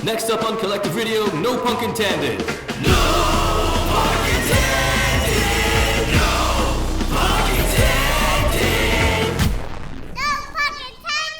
Next up on Kolektiv Radio, No Punk Intended. No punk intended. No punk intended. No punk intended.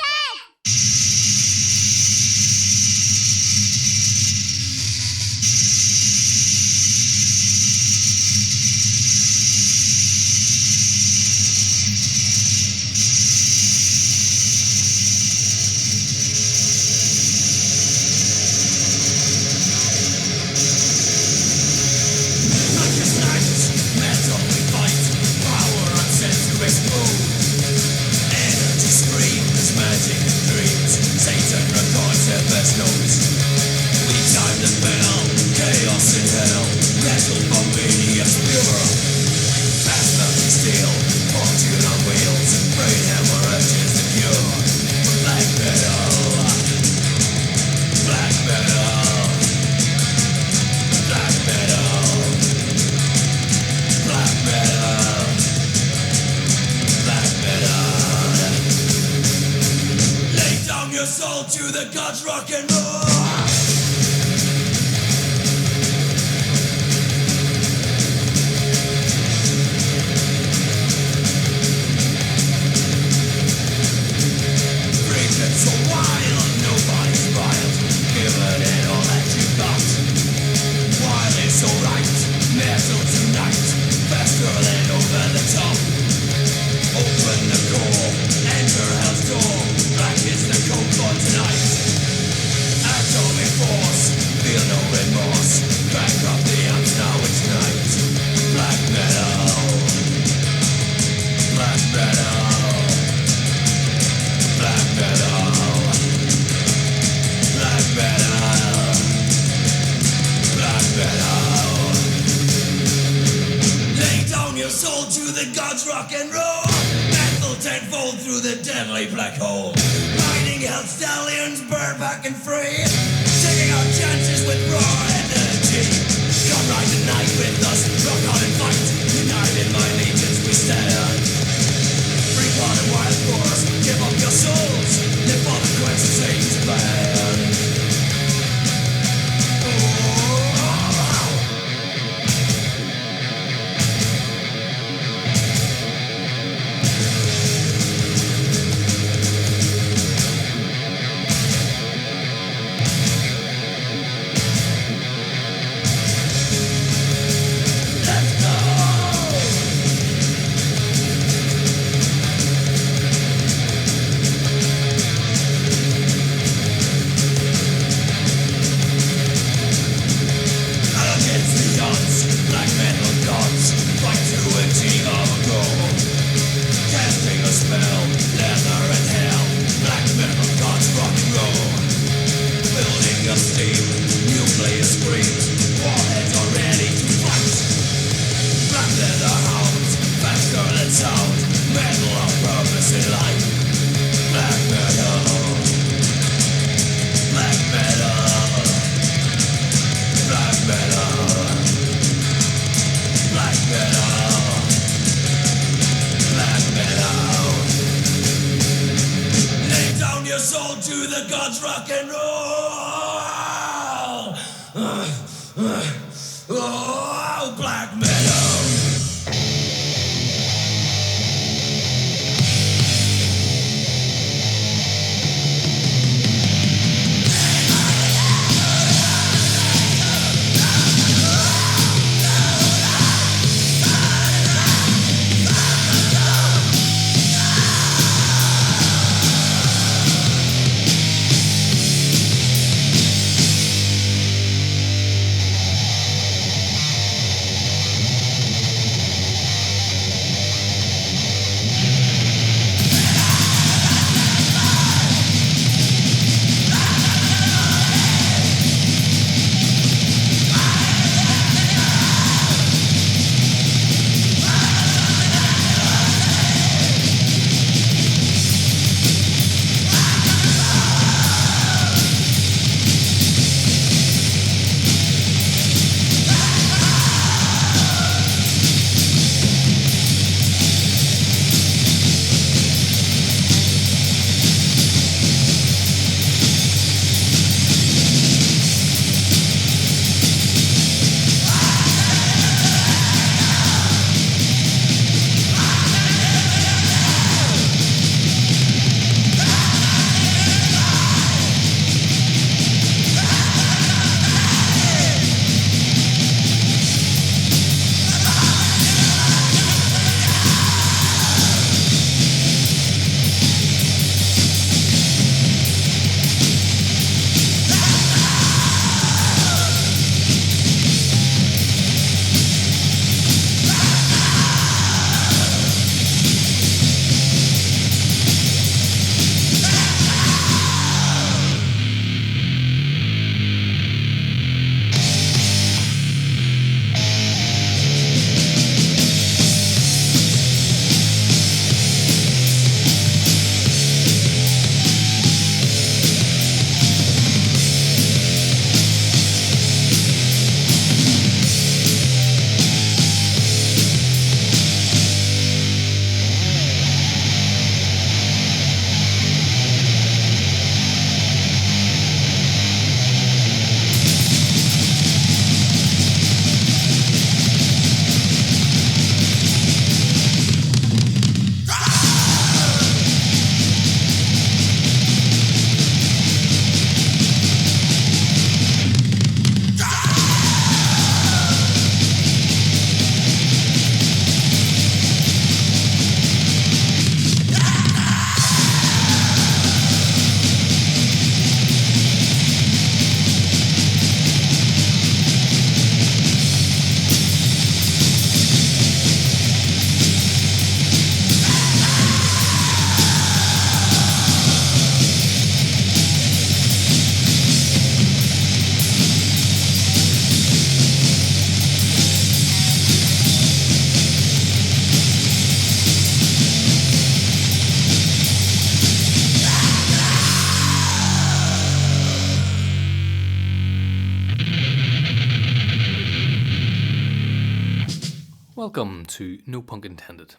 Welcome to No Punk Intended.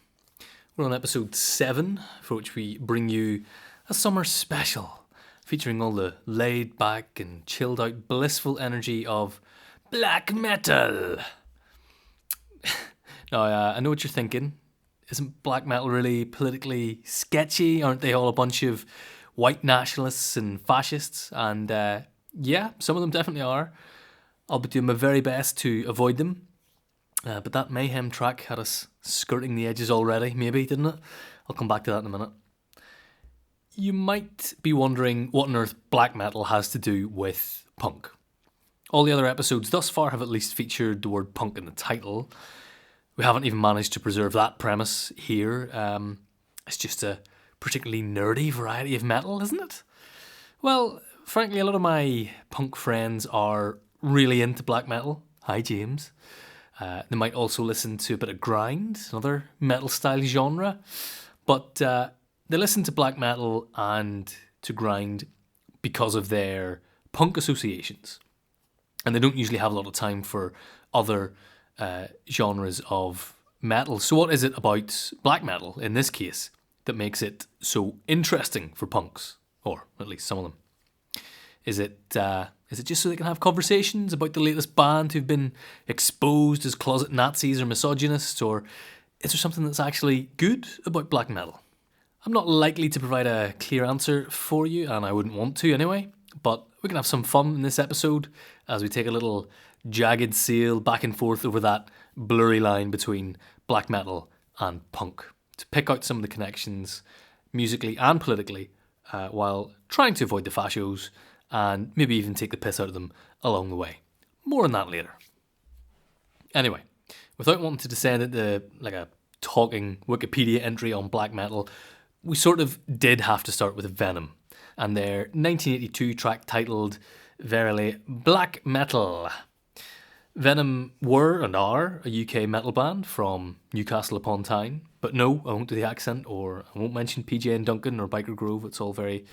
We're on episode 7, for which we bring you a summer special, featuring all the laid back and chilled out blissful energy of black metal. Now, I know what you're thinking. Isn't black metal really politically sketchy? Aren't they all a bunch of white nationalists and fascists? And yeah, some of them definitely are. I'll be doing my very best to avoid them. But that Mayhem track had us skirting the edges already, maybe, didn't it? I'll come back to that in a minute. You might be wondering what on earth black metal has to do with punk. All the other episodes thus far have at least featured the word punk in the title. We haven't even managed to preserve that premise here. It's just a particularly nerdy variety of metal, isn't it? Well, frankly, a lot of my punk friends are really into black metal. Hi, James. They might also listen to a bit of grind, another metal style genre, but they listen to black metal and to grind because of their punk associations, and they don't usually have a lot of time for other genres of metal. So what is it about black metal, in this case, that makes it so interesting for punks, or at least some of them? Is it just so they can have conversations about the latest band who've been exposed as closet Nazis or misogynists, or is there something that's actually good about black metal? I'm not likely to provide a clear answer for you, and I wouldn't want to anyway, but we can have some fun in this episode as we take a little jagged sail back and forth over that blurry line between black metal and punk to pick out some of the connections musically and politically while trying to avoid the fascios and maybe even take the piss out of them along the way. More on that later. Anyway, without wanting to descend into like a talking Wikipedia entry on black metal, we sort of did have to start with Venom and their 1982 track titled Verily Black Metal. Venom were and are a UK metal band from Newcastle upon Tyne, but no, I won't do the accent, or I won't mention PJ and Duncan or Biker Grove. It's all very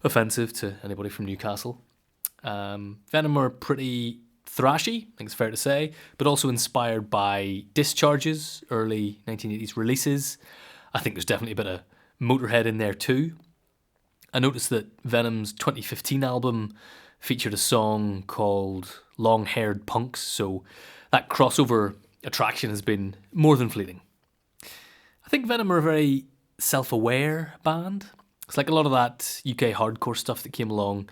offensive to anybody from Newcastle. Venom are pretty thrashy, I think it's fair to say, but also inspired by Discharge's early 1980s releases. I think there's definitely a bit of Motorhead in there too. I noticed that Venom's 2015 album featured a song called Long-Haired Punks, so that crossover attraction has been more than fleeting. I think Venom are a very self-aware band. It's like a lot of that UK hardcore stuff that came along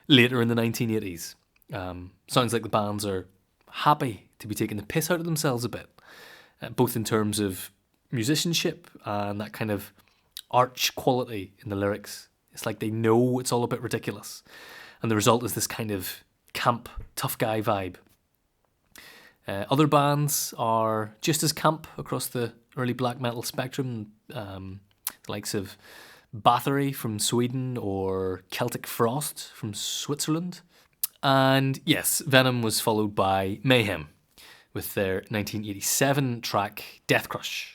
later in the 1980s. Sounds like the bands are happy to be taking the piss out of themselves a bit, both in terms of musicianship and that kind of arch quality in the lyrics. It's like they know it's all a bit ridiculous, and the result is this kind of camp, tough guy vibe. Other bands are just as camp across the early black metal spectrum, the likes of Bathory from Sweden or Celtic Frost from Switzerland. And yes, Venom was followed by Mayhem with their 1987 track Deathcrush.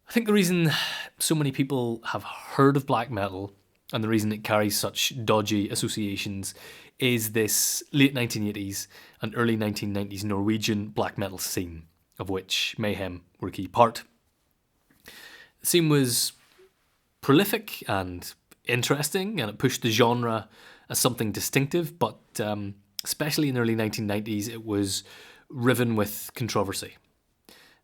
I think the reason so many people have heard of black metal and the reason it carries such dodgy associations is this late 1980s and early 1990s Norwegian black metal scene, of which Mayhem were a key part. The scene was prolific and interesting, and it pushed the genre as something distinctive, but especially in the early 1990s, it was riven with controversy.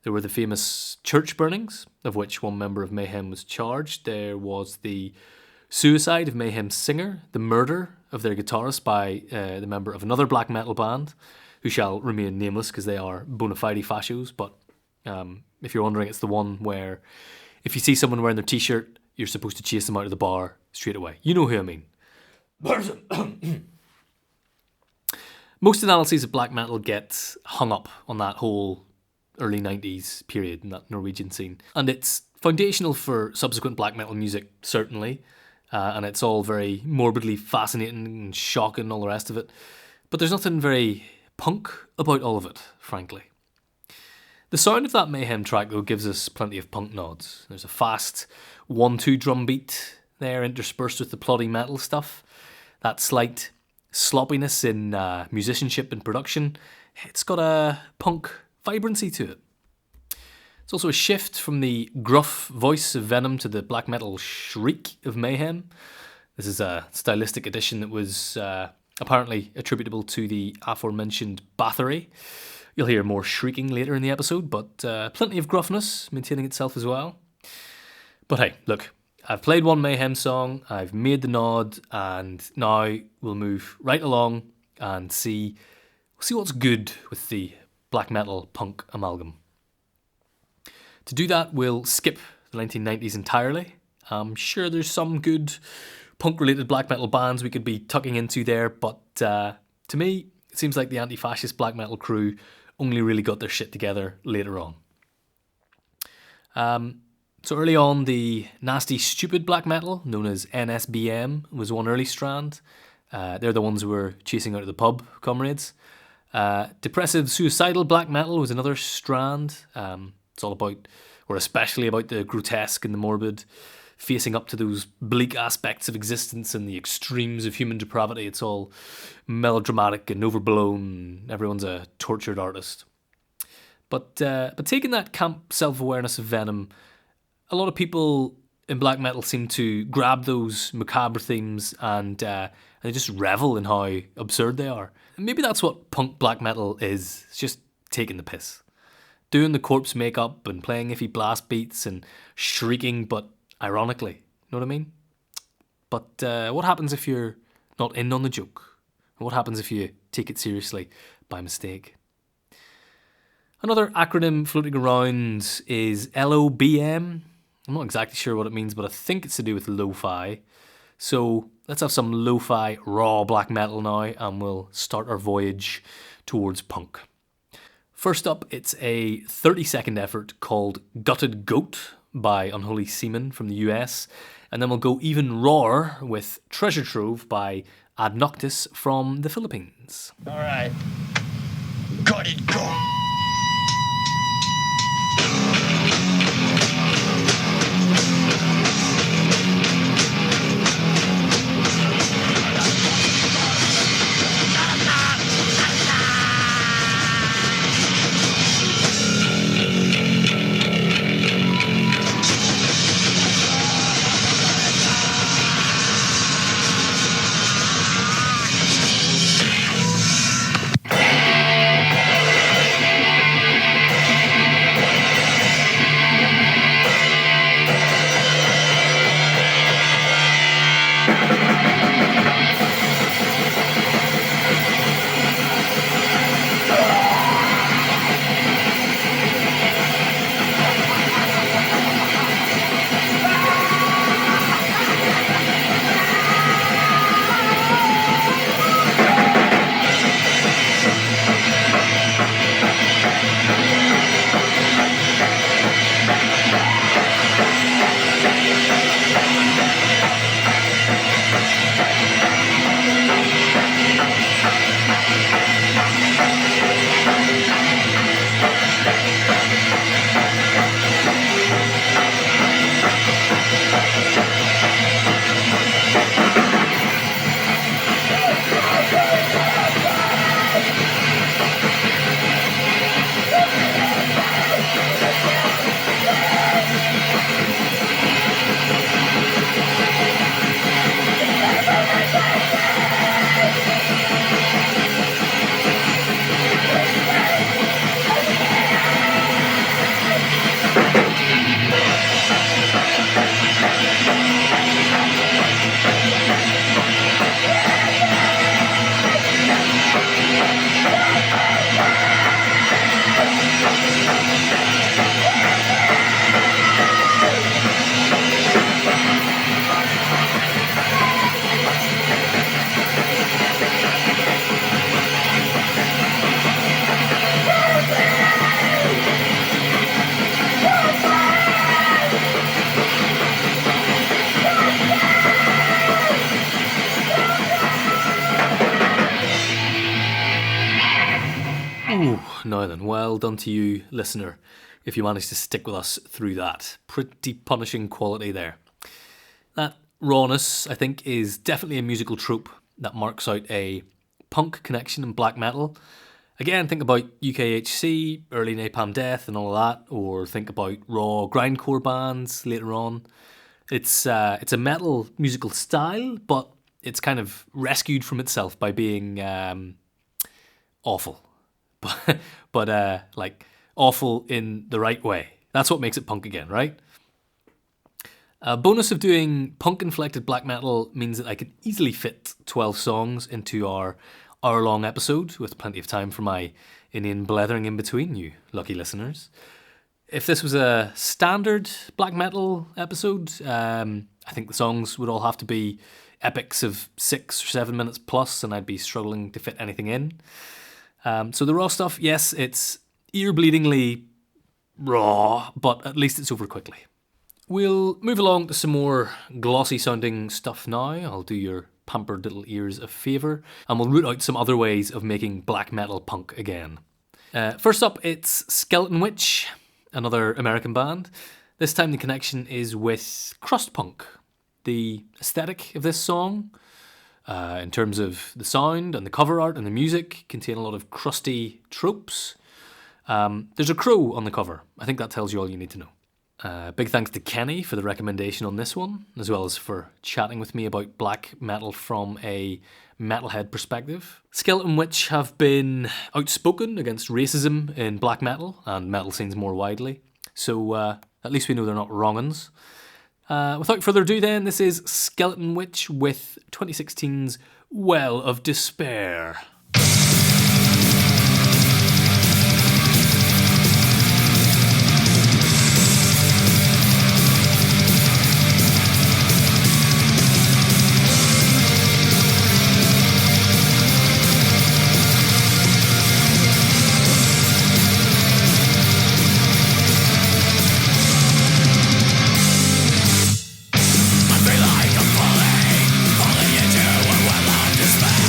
There were the famous church burnings, of which one member of Mayhem was charged. There was the suicide of Mayhem's singer, the murder of their guitarist by the member of another black metal band, who shall remain nameless because they are bona fide fascios, but if you're wondering, it's the one where if you see someone wearing their t-shirt, you're supposed to chase them out of the bar straight away. You know who I mean. Most analyses of black metal get hung up on that whole early 90s period in that Norwegian scene, and it's foundational for subsequent black metal music, certainly, and it's all very morbidly fascinating and shocking and all the rest of it, but there's nothing very punk about all of it, frankly. The sound of that Mayhem track, though, gives us plenty of punk nods. There's a fast 1-2 drum beat there interspersed with the ploddy metal stuff. That slight sloppiness in musicianship and production, it's got a punk vibrancy to it. It's also a shift from the gruff voice of Venom to the black metal shriek of Mayhem. This is a stylistic addition that was apparently attributable to the aforementioned battery. You'll hear more shrieking later in the episode, but plenty of gruffness maintaining itself as well. But hey, look, I've played one Mayhem song, I've made the nod, and now we'll move right along and see what's good with the black metal punk amalgam. To do that, we'll skip the 1990s entirely. I'm sure there's some good punk-related black metal bands we could be tucking into there, but to me, it seems like the anti-fascist black metal crew only really got their shit together later on. So early on, the nasty, stupid black metal, known as NSBM, was one early strand. They're the ones who were chasing out of the pub, comrades. Depressive, suicidal black metal was another strand. It's all about, or especially about, the grotesque and the morbid, facing up to those bleak aspects of existence and the extremes of human depravity. It's all melodramatic and overblown. Everyone's a tortured artist. But taking that camp self-awareness of Venom, a lot of people in black metal seem to grab those macabre themes and they just revel in how absurd they are. And maybe that's what punk black metal is. It's just taking the piss. Doing the corpse makeup and playing iffy blast beats and shrieking, but ironically, you know what I mean? But what happens if you're not in on the joke? What happens if you take it seriously by mistake? Another acronym floating around is LOBM. I'm not exactly sure what it means, but I think it's to do with lo-fi. So let's have some lo-fi raw black metal now, and we'll start our voyage towards punk. First up, it's a 30-second effort called Gutted Goat by Unholy Semen from the US, and then we'll go even rawer with Treasure Trove by Ad Noctis from the Philippines. Alright. Gutted Goat. Now then, well done to you, listener, if you managed to stick with us through that. Pretty punishing quality there. That rawness, I think, is definitely a musical trope that marks out a punk connection in black metal. Again, think about UKHC, early Napalm Death and all of that, or think about raw grindcore bands later on. It's a metal musical style, but it's kind of rescued from itself by being awful. But like awful in the right way. That's what makes it punk again, right? A bonus of doing punk-inflected black metal means that I could easily fit 12 songs into our hour-long episode with plenty of time for my inane blethering in between, you lucky listeners. If this was a standard black metal episode, I think the songs would all have to be epics of 6 or 7 minutes plus, and I'd be struggling to fit anything in. So the raw stuff, yes, it's ear-bleedingly raw, but at least it's over quickly. We'll move along to some more glossy-sounding stuff now. I'll do your pampered little ears a favour, and we'll root out some other ways of making black metal punk again. First up, it's Skeletonwitch, another American band. This time the connection is with crust punk. The aesthetic of this song, in terms of the sound and the cover art and the music, contain a lot of crusty tropes. There's a crow on the cover. I think that tells you all you need to know. Big thanks to Kenny for the recommendation on this one, as well as for chatting with me about black metal from a metalhead perspective. Skeletonwitch have been outspoken against racism in black metal and metal scenes more widely, so at least we know they're not wrong-uns. Without further ado then, this is Skeletonwitch with 2016's Well of Despair. Falling into a well of despair.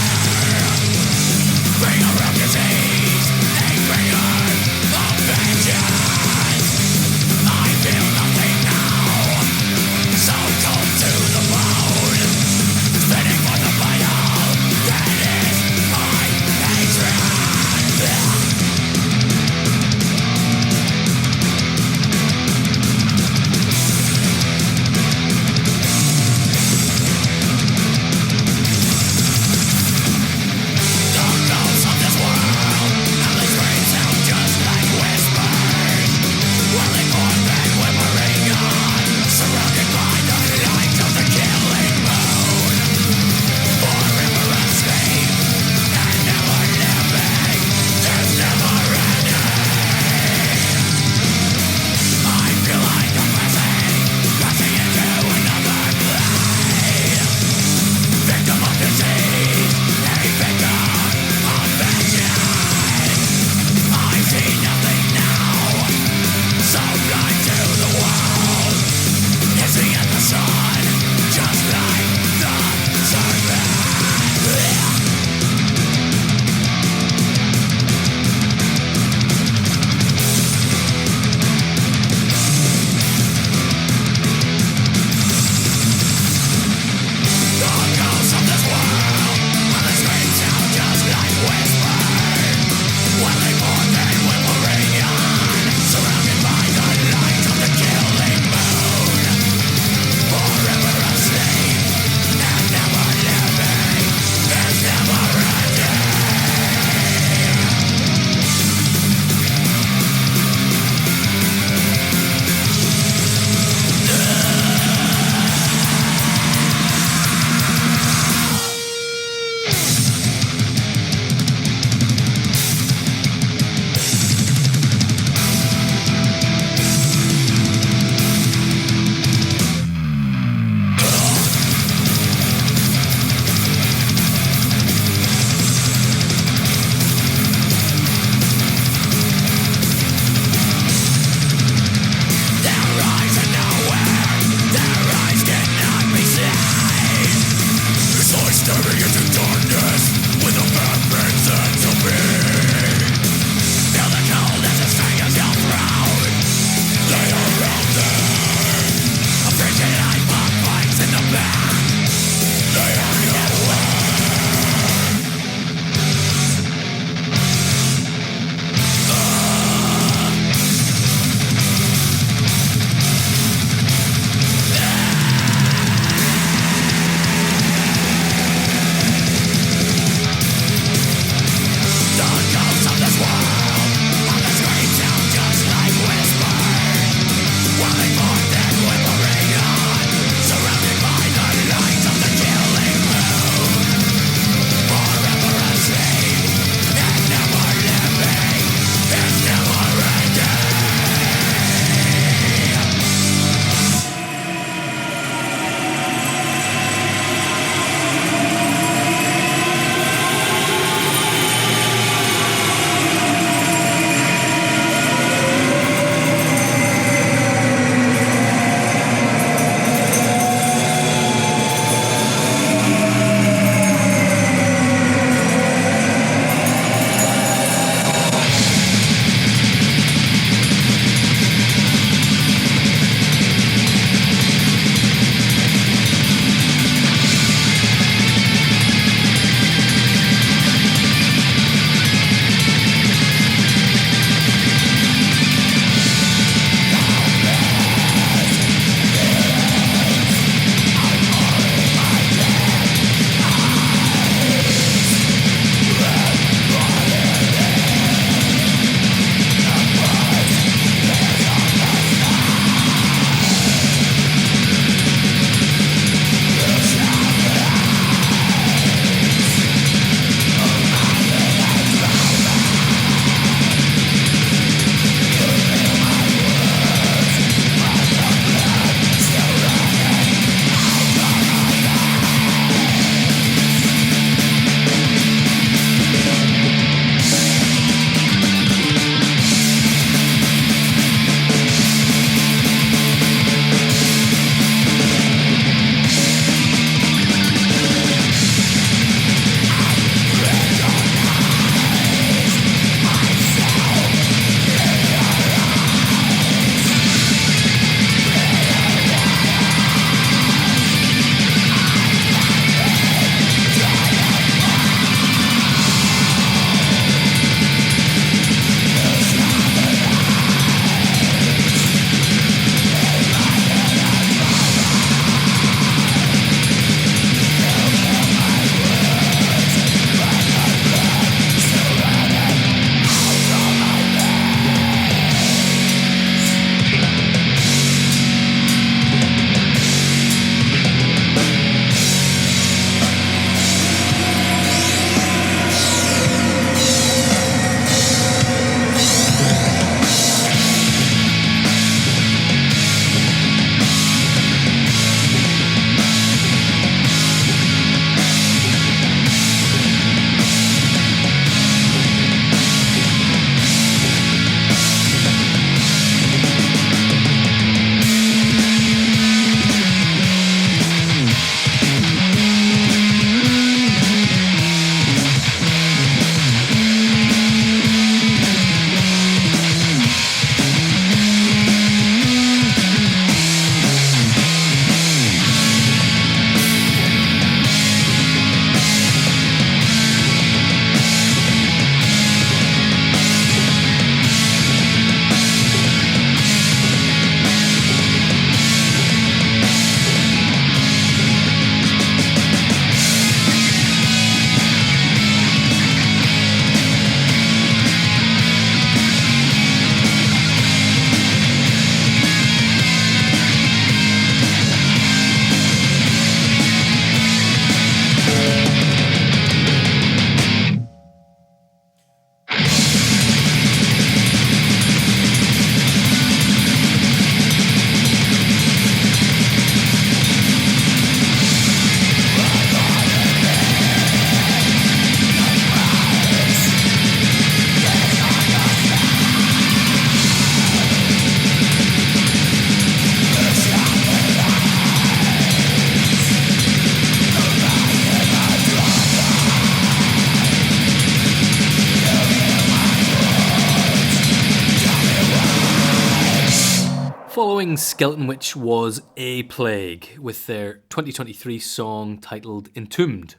Following Skeletonwitch was A Plague with their 2023 song titled Entombed.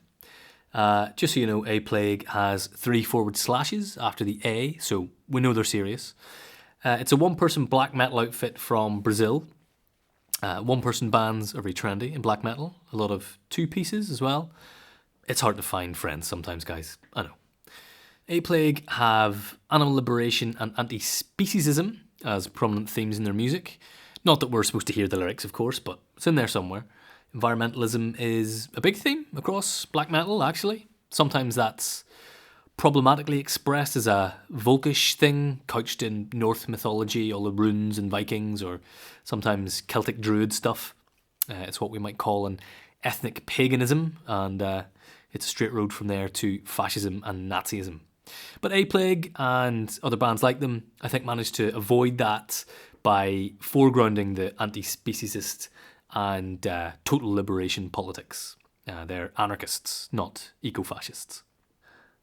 Just so you know, A Plague has 3 forward slashes after the A, so we know they're serious. It's a one-person black metal outfit from Brazil. One-person bands are very trendy in black metal. A lot of 2 pieces as well. It's hard to find friends sometimes, guys. I know. A Plague have animal liberation and anti-speciesism as prominent themes in their music. Not that we're supposed to hear the lyrics, of course, but it's in there somewhere. Environmentalism is a big theme across black metal, actually. Sometimes that's problematically expressed as a Volkish thing, couched in Norse mythology, all the runes and Vikings, or sometimes Celtic druid stuff. It's what we might call an ethnic paganism, and it's a straight road from there to fascism and Nazism. But A Plague and other bands like them, I think, managed to avoid that by foregrounding the anti-speciesist and total liberation politics. They're anarchists, not eco-fascists.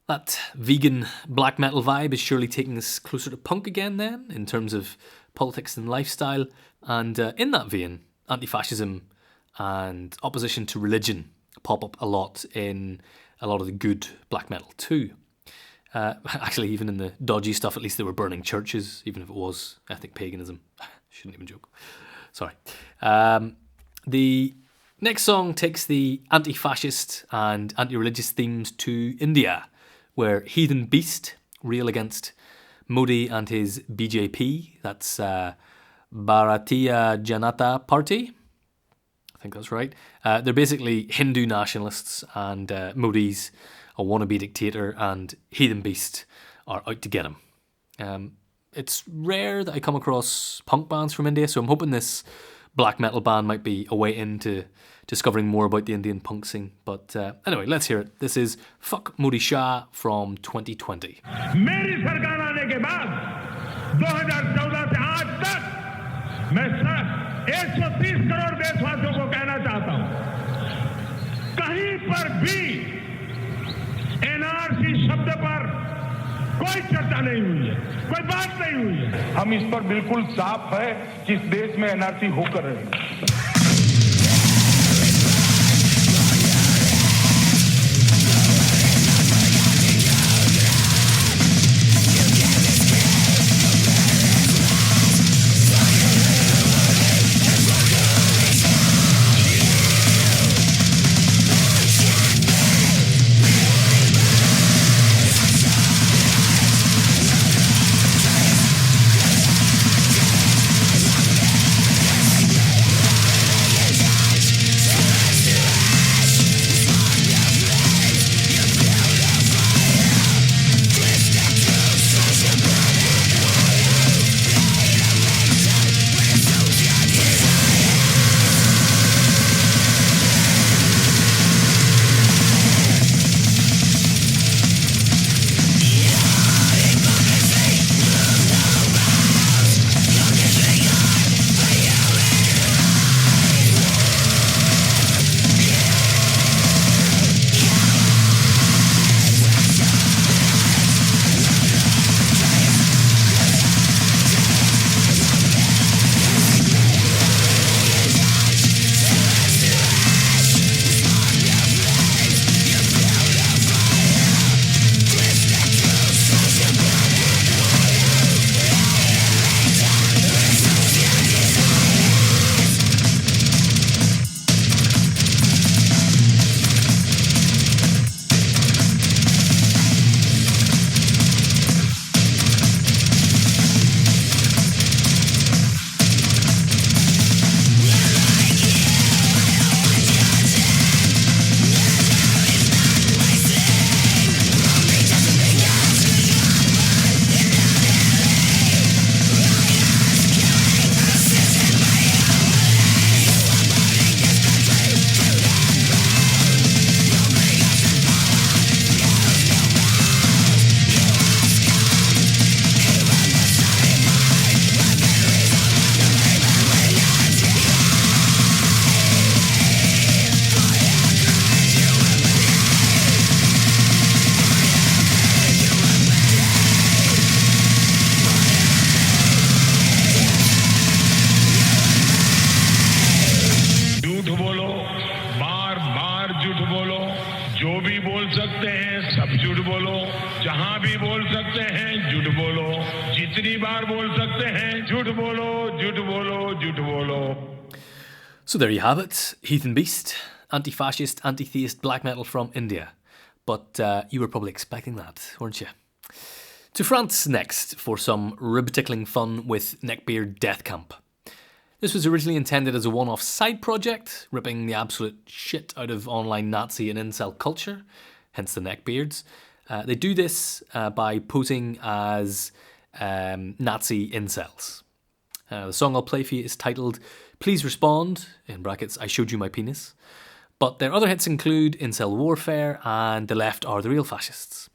That vegan black metal vibe is surely taking us closer to punk again then, in terms of politics and lifestyle. And in that vein, anti-fascism and opposition to religion pop up a lot in a lot of the good black metal too. Actually, even in the dodgy stuff, at least they were burning churches, even if it was ethnic paganism. Shouldn't even joke. Sorry. The next song takes the anti-fascist and anti-religious themes to India, where Heathen Beast rail against Modi and his BJP. That's Bharatiya Janata Party. I think that's right. They're basically Hindu nationalists, and Modi's a wannabe dictator, and Heathen Beast are out to get him. It's rare that I come across punk bands from India, so I'm hoping this black metal band might be a way into discovering more about the Indian punk scene. But anyway, let's hear it. This is Fuck Modi-Shah from 2020. मेरी सरकार आने के बाद 2014 से आज तक मैं 130 करोड़ देशवासियों को कहना चाहता हूं, कहीं पर भी एनआरसी शब्द पर कोई चर्चा नहीं हुई है, कोई बात नहीं हुई है। हम इस पर बिल्कुल साफ है कि इस देश में एनआरसी होकर रहेगी। बोलो जहां भी बोल सकते हैं झूठ बोलो जितनी बार बोल सकते हैं झूठ बोलो झूठ बोलो झूठ बोलो. So there you have it, Heathen Beast, anti-fascist, anti-theist black metal from India. But you were probably expecting that, weren't you? To France next for some rib-tickling fun with Neckbeard Deathcamp. This was originally intended as a one-off side project, ripping the absolute shit out of online Nazi and incel culture, hence the Neckbeards. They do this by posing as Nazi incels. The song I'll play for you is titled Please Respond, in brackets, I Showed You My Penis. But their other hits include Incel Warfare and The Left Are the Real Fascists.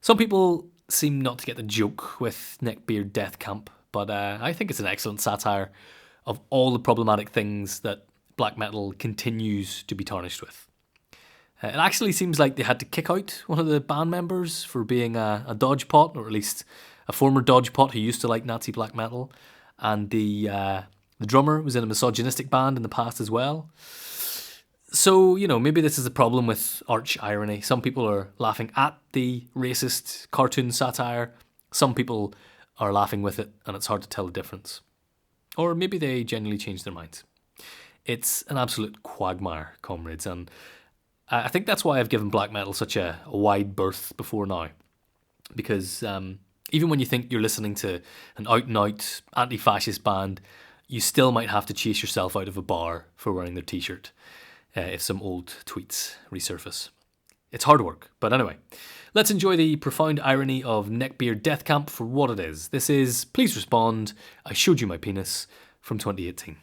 Some people seem not to get the joke with Neckbeard Deathcamp, but I think it's an excellent satire of all the problematic things that black metal continues to be tarnished with. It actually seems like they had to kick out one of the band members for being a dodgepot, or at least a former dodgepot who used to like Nazi black metal, and the drummer was in a misogynistic band in the past as well. So, you know, maybe this is a problem with arch irony. Some people are laughing at the racist cartoon satire. Some people are laughing with it, and it's hard to tell the difference. Or maybe they genuinely changed their minds. It's an absolute quagmire, comrades, and I think that's why I've given black metal such a wide berth before now. Because even when you think you're listening to an out-and-out anti-fascist band, you still might have to chase yourself out of a bar for wearing their t-shirt. If some old tweets resurface. It's hard work, but anyway. Let's enjoy the profound irony of Neckbeard Deathcamp for what it is. This is Please Respond, I Showed You My Penis from 2018.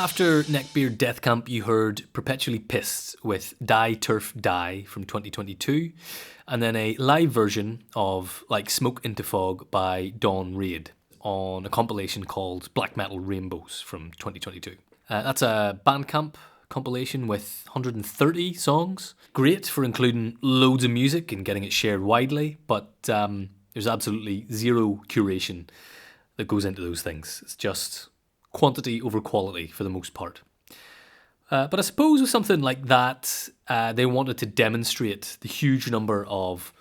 After Neckbeard Deathcamp, you heard Perpetually Pist with Die TERF Die from 2022, and then a live version of Like Smoke into Fog by Dawn Raid on a compilation called Black Metal Rainbows from 2022. That's a Bandcamp compilation with 130 songs. Great for including loads of music and getting it shared widely, but there's absolutely zero curation that goes into those things. It's just quantity over quality for the most part. But I suppose with something like that, they wanted to demonstrate the huge number of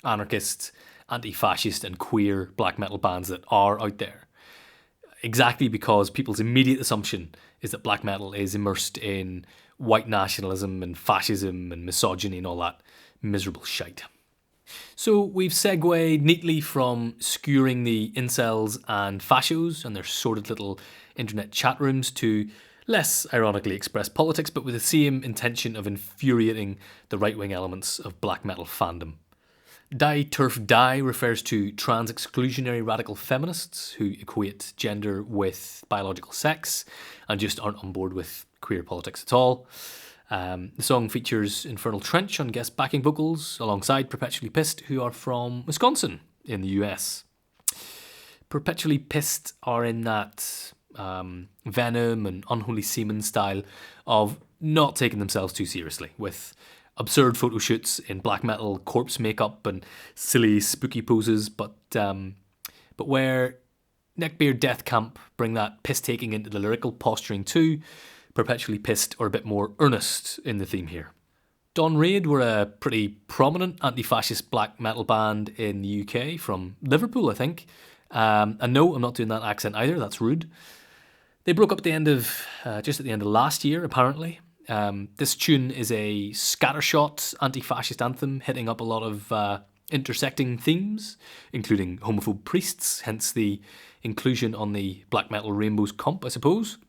anarchist, anti-fascist and queer black metal bands that are out there. Exactly because people's immediate assumption is that black metal is immersed in white nationalism and fascism and misogyny and all that miserable shite. So we've segued neatly from skewering the incels and fascios and their sordid little internet chat rooms to less ironically expressed politics, but with the same intention of infuriating the right-wing elements of black metal fandom. Die TERF Die refers to trans-exclusionary radical feminists who equate gender with biological sex and just aren't on board with queer politics at all. The song features Infernal Trench on guest backing vocals alongside Perpetually Pist, who are from Wisconsin in the US. Perpetually Pist are in that Venom and Unholy Semen style of not taking themselves too seriously, with absurd photo shoots in black metal corpse makeup and silly spooky poses, but where Neckbeard Deathcamp bring that piss-taking into the lyrical posturing too, Perpetually Pist are a bit more earnest in the theme here. Dawn Raid were a pretty prominent anti-fascist black metal band in the UK from Liverpool, I think. And no, I'm not doing that accent either, that's rude. They broke up at the end of, just at the end of last year, apparently. This tune is a scattershot anti-fascist anthem hitting up a lot of intersecting themes, including homophobe priests, hence the inclusion on the Black Metal Rainbows comp, I suppose.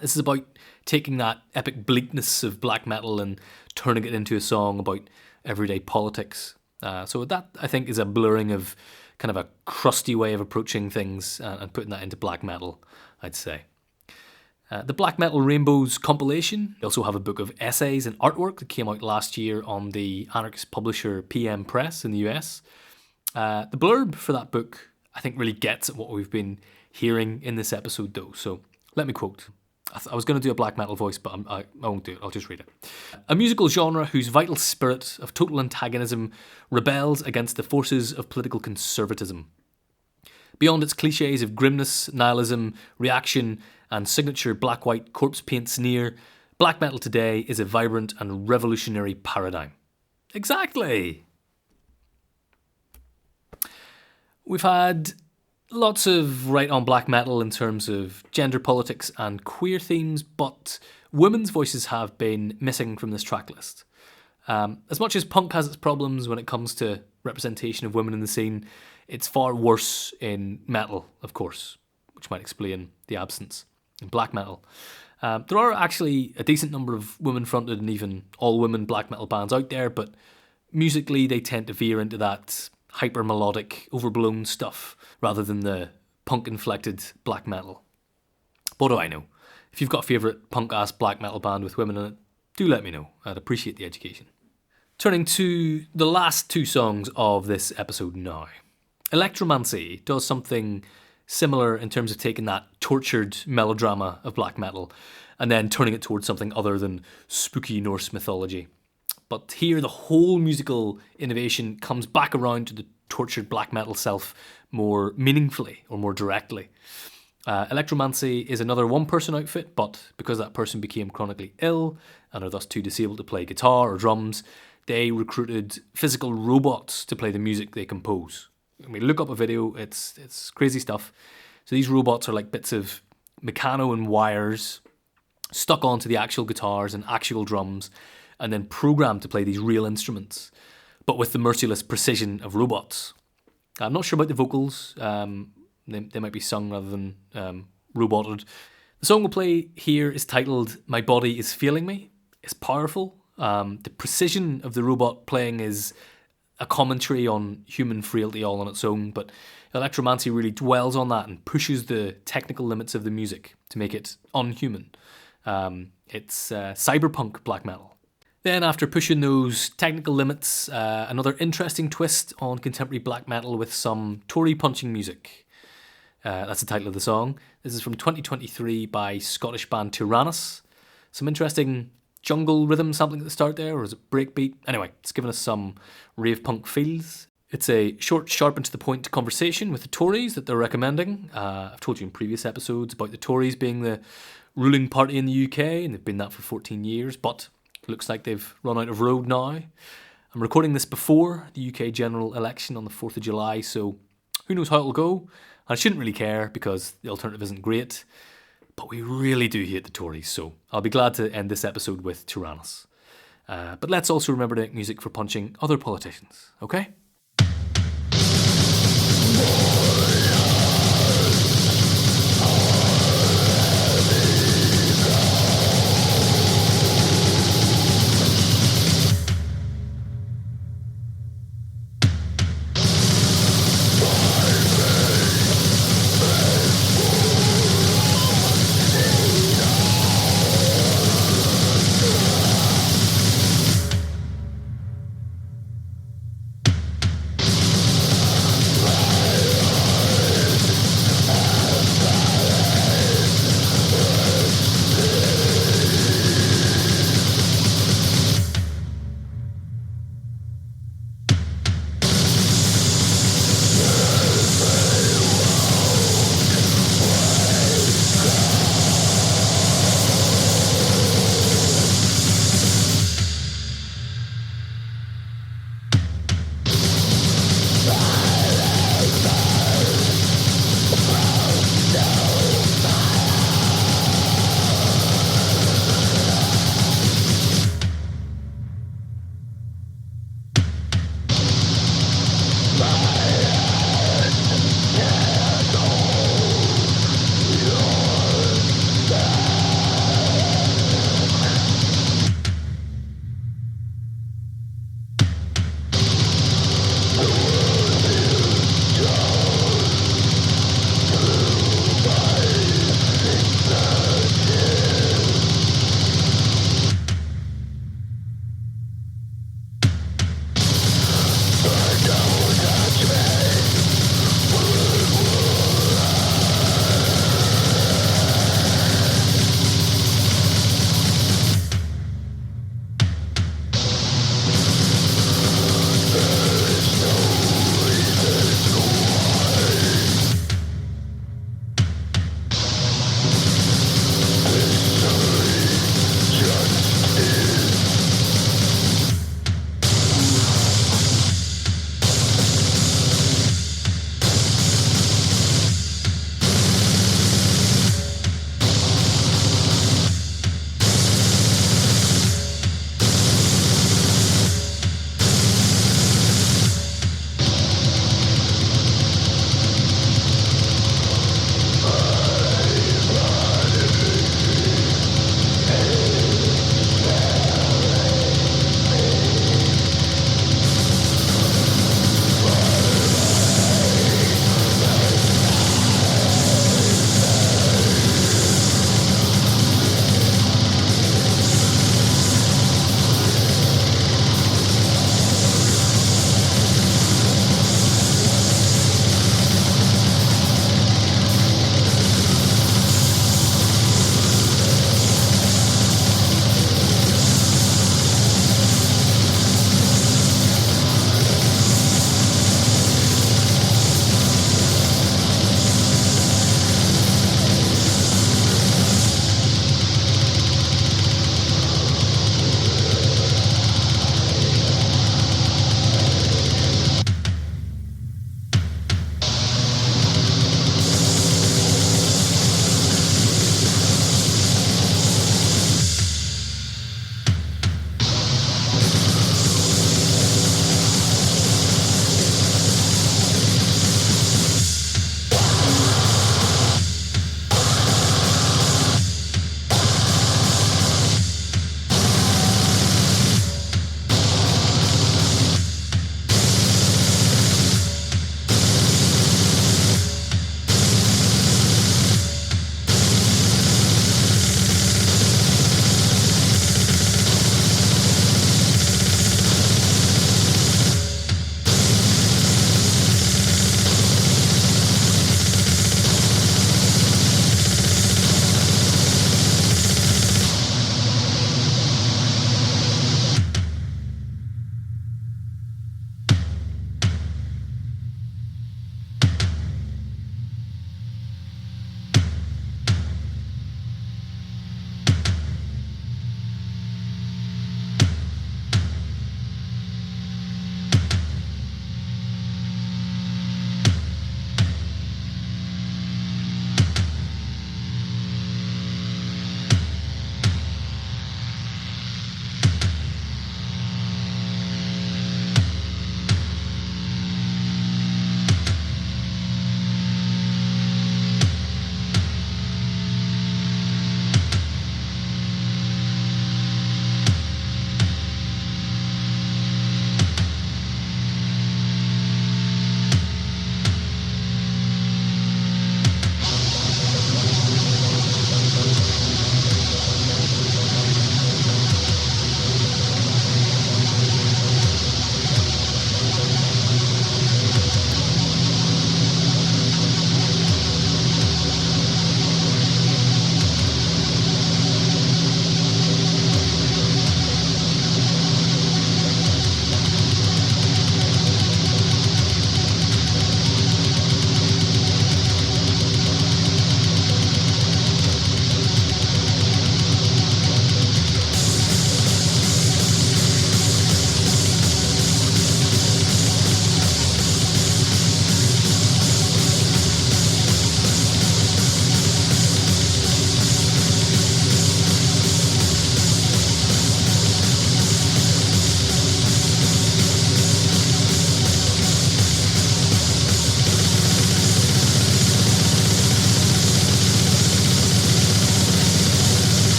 This is about taking that epic bleakness of black metal and turning it into a song about everyday politics. So that, I think, is a blurring of kind of a crusty way of approaching things and putting that into black metal, I'd say. The Black Metal Rainbows compilation. They also have a book of essays and artwork that came out last year on the anarchist publisher PM Press in the US. The blurb for that book, I think, really gets at what we've been hearing in this episode, though. So let me quote. I was going to do a black metal voice, but I won't do it. I'll just read it. A musical genre whose vital spirit of total antagonism rebels against the forces of political conservatism. Beyond its cliches of grimness, nihilism, reaction, and signature black-white corpse paint sneer, black metal today is a vibrant and revolutionary paradigm. Exactly! We've had lots of right-on black metal in terms of gender politics and queer themes, but women's voices have been missing from this track list. As much as punk has its problems when it comes to representation of women in the scene, it's far worse in metal, of course, which might explain the absence in black metal. There are actually a decent number of women-fronted and even all-women black metal bands out there, but musically they tend to veer into that hyper-melodic, overblown stuff rather than the punk-inflected black metal. What do I know? If you've got a favourite punk-ass black metal band with women in it, do let me know. I'd appreciate the education. Turning to the last two songs of this episode now. Electromancy does something similar in terms of taking that tortured melodrama of black metal and then turning it towards something other than spooky Norse mythology. But here the whole musical innovation comes back around to the tortured black metal self more meaningfully or more directly. Electromancy is another one-person outfit, but because that person became chronically ill and are thus too disabled to play guitar or drums, they recruited physical robots to play the music they compose. I mean, look up a video, it's crazy stuff. So these robots are like bits of mechano and wires stuck onto the actual guitars and actual drums and then programmed to play these real instruments, but with the merciless precision of robots. I'm not sure about the vocals. They might be sung rather than roboted. The song we'll play here is titled My Body Is Failing Me. It's powerful. The precision of the robot playing is a commentary on human frailty all on its own, but Electromancy really dwells on that and pushes the technical limits of the music to make it unhuman. It's cyberpunk black metal. Then after pushing those technical limits, another interesting twist on contemporary black metal with some Tory punching music. That's the title of the song. This is from 2023 by Scottish band Tyrannus. Some interesting jungle rhythm sampling at the start there, or is it breakbeat? Anyway, it's given us some rave punk feels. It's a short, sharp and to the point conversation with the Tories that they're recommending. I've told you in previous episodes about the Tories being the ruling party in the UK, and they've been that for 14 years, but it looks like they've run out of road now. I'm recording this before the UK general election on the 4th of July, so who knows how it'll go. I shouldn't really care because the alternative isn't great, but we really do hate the Tories, so I'll be glad to end this episode with Tyrannus. But let's also remember to make music for punching other politicians, okay?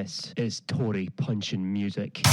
This is Tory punching music.